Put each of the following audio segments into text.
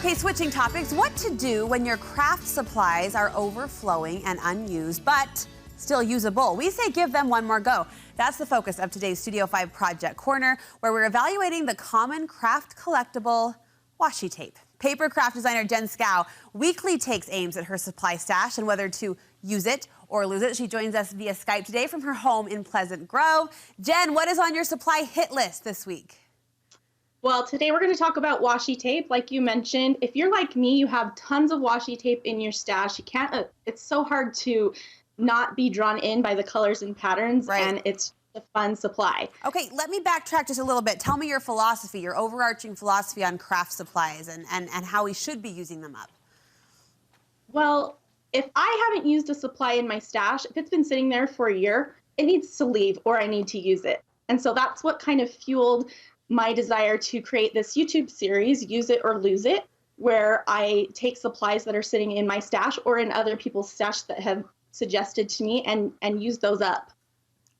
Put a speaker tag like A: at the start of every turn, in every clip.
A: Okay, switching topics. What to do when your craft supplies are overflowing and unused, but still usable? We say give them one more go. That's the focus of today's Studio 5 Project Corner, where we're evaluating the common craft collectible washi tape. Paper craft designer Jen Schow weekly takes aims at her supply stash and whether to use it or lose it. She joins us via Skype today from her home in Pleasant Grove. Jen, what is on your supply hit list this week?
B: Well, today we're going to talk about washi tape. Like you mentioned, if you're like me, you have tons of washi tape in your stash. You can't, it's so hard to not be drawn in by the colors and patterns,
A: Right.
B: and it's a fun supply.
A: Okay, let me backtrack just a little bit. Tell me your philosophy, your overarching philosophy on craft supplies and how we should be using them up.
B: Well, if I haven't used a supply in my stash, if it's been sitting there for a year, it needs to leave or I need to use it. And so that's what kind of fueled my desire to create this YouTube series, Use It or Lose It, where I take supplies that are sitting in my stash or in other people's stash that have suggested to me and use those up.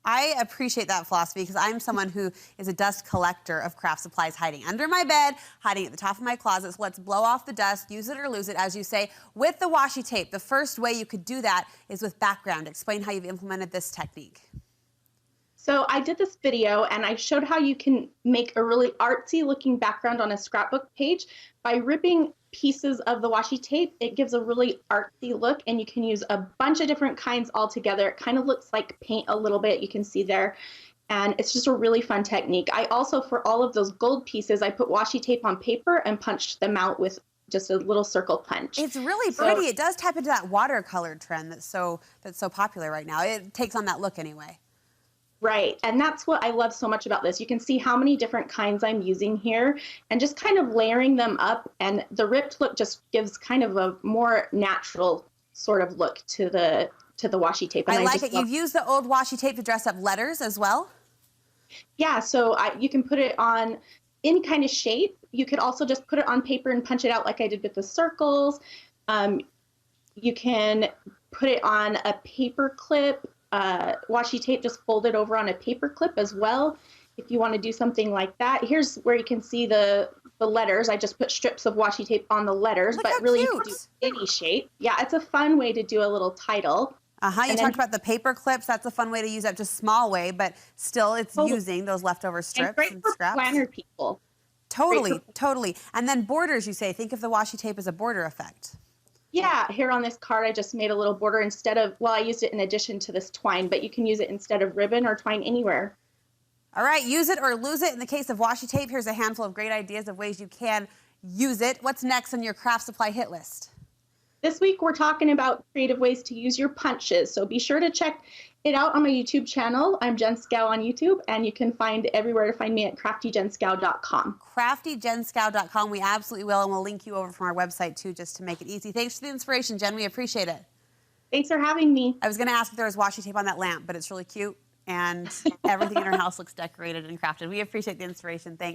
A: I appreciate that philosophy because I'm someone who is a dust collector of craft supplies, hiding under my bed, hiding at the top of my closet. So let's blow off the dust, use it or lose it, as you say. With the washi tape, the first way you could do that is with background. Explain how you've implemented this technique.
B: So I did this video and I showed how you can make a really artsy looking background on a scrapbook page by ripping pieces of the washi tape. It gives a really artsy look and you can use a bunch of different kinds all together. It kind of looks like paint a little bit, you can see there. And it's just a really fun technique. I also, for all of those gold pieces, I put washi tape on paper and punched them out with just a little circle punch.
A: It's really pretty. It does tap into that watercolor trend that's so popular right now. It takes on that look anyway.
B: Right, and that's what I love so much about this. You can see how many different kinds I'm using here and just kind of layering them up, and the ripped look just gives kind of a more natural sort of look to the washi tape. And
A: I like it. You've used the old washi tape to dress up letters as well?
B: Yeah, so you can put it on any kind of shape. You could also just put it on paper and punch it out like I did with the circles. You can put it on a paper clip. Washi tape just folded over on a paper clip as well if you want to do something like that. Here's where you can see the letters. I just put strips of washi tape on the letters,
A: Look
B: but
A: how
B: really
A: cute.
B: you can do any shape. Yeah, it's a fun way to do a little title.
A: You talked about the paper clips. That's a fun way to use that, just small way, but still it's using those leftover strips
B: and great for
A: scraps.
B: planner people.
A: Totally, totally. And then borders, you say, think of the washi tape as a border effect.
B: Yeah, here on this card, I just made a little border instead of, well, I used it in addition to this twine, but you can use it instead of ribbon or twine anywhere.
A: All right, use it or lose it. In the case of washi tape, here's a handful of great ideas of ways you can use it. What's next on your craft supply hit list?
B: This week, we're talking about creative ways to use your punches, so be sure to check it out on my YouTube channel. I'm Jen Schow on YouTube, and you can find everywhere to find me at CraftyJenSchow.com.
A: CraftyJenSchow.com. We absolutely will, and we'll link you over from our website, too, just to make it easy. Thanks for the inspiration, Jen. We appreciate it.
B: Thanks for having me.
A: I was going to ask if there was washi tape on that lamp, but it's really cute, and everything in our house looks decorated and crafted. We appreciate the inspiration. Thanks.